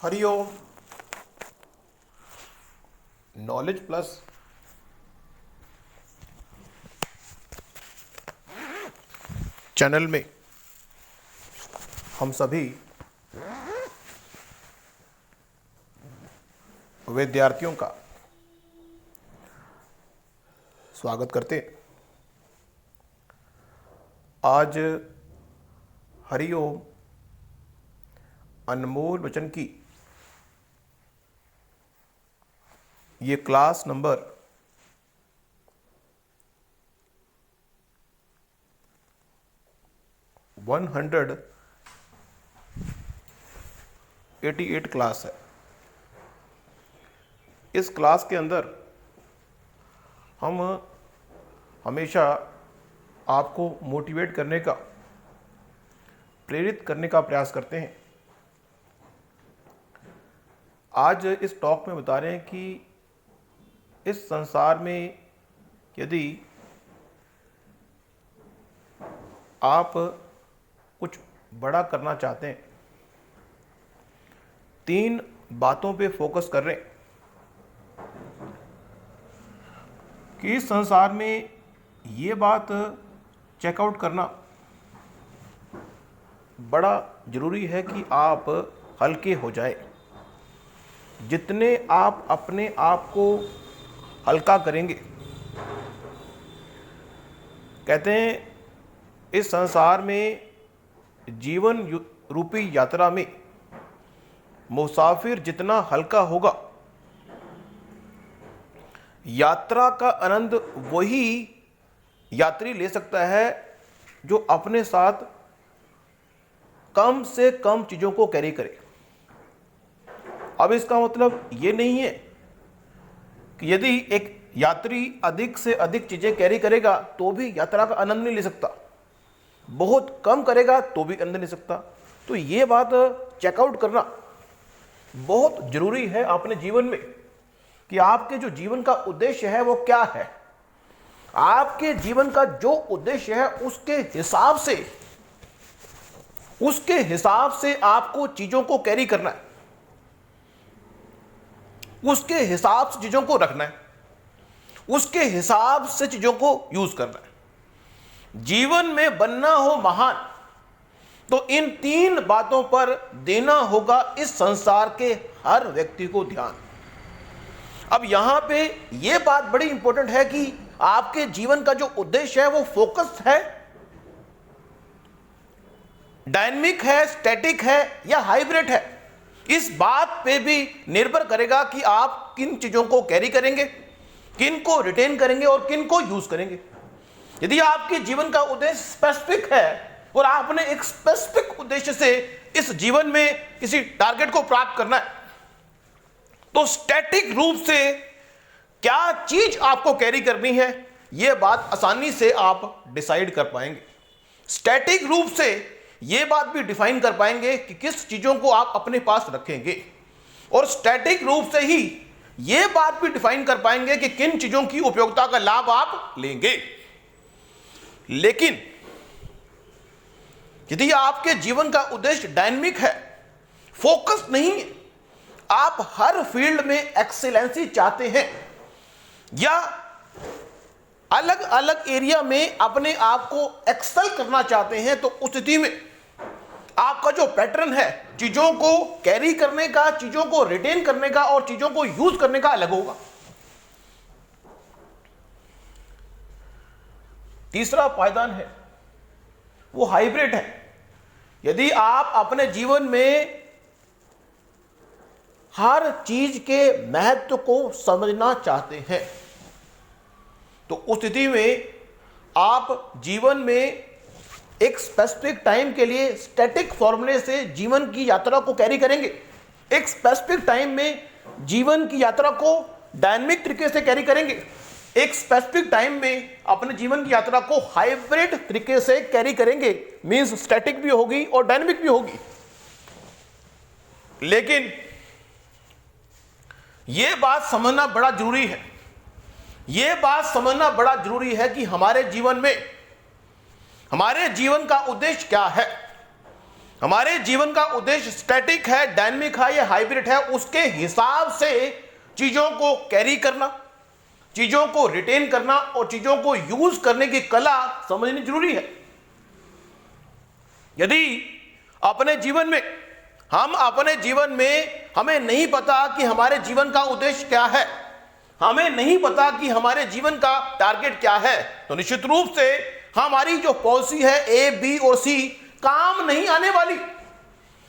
Hariom. Knowledge plus channel में हम सभी विद्यार्थियों का स्वागत करते हैं। आज हरिओम अनमोल वचन की ये क्लास नंबर 188 क्लास है। इस क्लास के अंदर हम हमेशा आपको मोटिवेट करने का, प्रेरित करने का प्रयास करते हैं। आज इस टॉक में बता रहे हैं कि इस संसार में यदि आप कुछ बड़ा करना चाहते हैं, 3 बातों पे फोकस कर रहे हैं कि इस संसार में ये बात चेकआउट करना बड़ा जरूरी है कि आप हल्के हो जाए। जितने आप अपने आप को हल्का करेंगे, कहते हैं इस संसार में जीवन रूपी यात्रा में मुसाफिर जितना हल्का होगा, यात्रा का आनंद वही यात्री ले सकता है जो अपने साथ कम से कम चीजों को कैरी करे। अब इसका मतलब ये नहीं है कि यदि एक यात्री अधिक से अधिक चीजें कैरी करेगा तो भी यात्रा का आनंद नहीं ले सकता, बहुत कम करेगा तो भी आनंद ले सकता। तो ये बात चेकआउट करना बहुत जरूरी है अपने जीवन में कि आपके जो जीवन का उद्देश्य है वो क्या है। आपके जीवन का जो उद्देश्य है उसके हिसाब से आपको चीजों को कैरी करना है, उसके हिसाब से चीजों को रखना है, उसके हिसाब से चीजों को यूज करना है। जीवन में बनना हो महान तो इन 3 बातों पर देना होगा इस संसार के हर व्यक्ति को ध्यान। अब यहां पे यह बात बड़ी इंपॉर्टेंट है कि आपके जीवन का जो उद्देश्य है वो फोकस्ड है, डायनेमिक है, स्टैटिक है या हाइब्रिड है। इस बात पे भी निर्भर करेगा कि आप किन चीजों को कैरी करेंगे, किन को रिटेन करेंगे और किन को यूज करेंगे। यदि आपके जीवन का उद्देश्य स्पेसिफिक है और आपने एक स्पेसिफिक उद्देश्य से इस जीवन में किसी टारगेट को प्राप्त करना है, तो स्टैटिक रूप से क्या चीज आपको कैरी करनी है यह बात आसानी से आप डिसाइड कर पाएंगे। स्टैटिक रूप से यह बात भी डिफाइन कर पाएंगे कि किस चीजों को आप अपने पास रखेंगे, और स्टैटिक रूप से ही यह बात भी डिफाइन कर पाएंगे कि किन चीजों की उपयोगिता का लाभ आप लेंगे। लेकिन यदि आपके जीवन का उद्देश्य डायनेमिक है, फोकस नहीं है, आप हर फील्ड में एक्सीलेंसी चाहते हैं या अलग अलग एरिया में अपने आप को एक्सेल करना चाहते हैं, तो उस स्थिति में आपका जो पैटर्न है चीजों को कैरी करने का, चीजों को रिटेन करने का और चीजों को यूज करने का अलग होगा। तीसरा पायदान है वो हाइब्रिड है। यदि आप अपने जीवन में हर चीज के महत्व को समझना चाहते हैं तो उस स्थिति में आप जीवन में एक स्पेसिफिक टाइम के लिए स्टैटिक फॉर्मूले से जीवन की यात्रा को कैरी करेंगे, एक स्पेसिफिक टाइम में जीवन की यात्रा को डायनेमिक तरीके से कैरी करेंगे, एक स्पेसिफिक टाइम में अपने जीवन की यात्रा को हाइब्रिड तरीके से कैरी करेंगे। मींस स्टैटिक भी होगी और डायनेमिक भी होगी। लेकिन यह बात समझना बड़ा जरूरी है, यह बात समझना बड़ा जरूरी है कि हमारे जीवन में हमारे जीवन का उद्देश्य क्या है, हमारे जीवन का उद्देश्य स्टैटिक है, डायनेमिक है या हाइब्रिड है, उसके हिसाब से चीजों को कैरी करना, चीजों को रिटेन करना और चीजों को यूज करने की कला समझनी जरूरी है। यदि अपने जीवन में हमें नहीं पता कि हमारे जीवन का उद्देश्य क्या है, हमें नहीं पता कि हमारे जीवन का टारगेट क्या है, तो निश्चित रूप से हमारी जो पॉलिसी है ए, बी और सी काम नहीं आने वाली।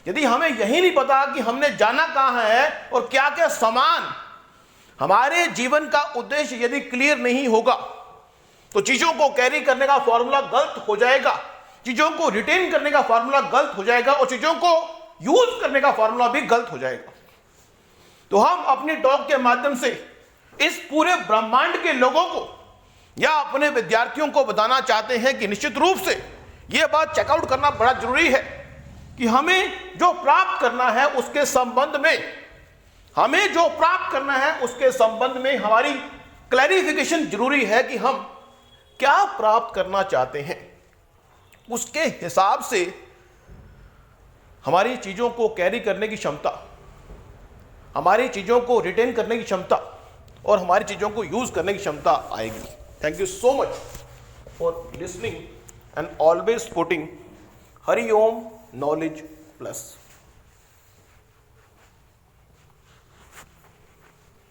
यदि हमें यही नहीं पता कि हमने जाना कहां है और क्या क्या सामान, हमारे जीवन का उद्देश्य यदि क्लियर नहीं होगा तो चीजों को कैरी करने का फॉर्मूला गलत हो जाएगा, चीजों को रिटेन करने का फॉर्मूला गलत हो जाएगा और चीजों को यूज करने का फॉर्मूला भी गलत हो जाएगा। तो हम अपनी टॉक के माध्यम से इस पूरे ब्रह्मांड के लोगों को या अपने विद्यार्थियों को बताना चाहते हैं कि निश्चित रूप से यह बात चेकआउट करना बड़ा जरूरी है कि हमें जो प्राप्त करना है उसके संबंध में हमारी क्लैरिफिकेशन जरूरी है कि हम क्या प्राप्त करना चाहते हैं। उसके हिसाब से हमारी चीजों को कैरी करने की क्षमता, हमारी चीजों को रिटेन करने की क्षमता और हमारी चीजों को यूज करने की क्षमता आएगी। Thank you so much for listening and always supporting Hari Om knowledge plus.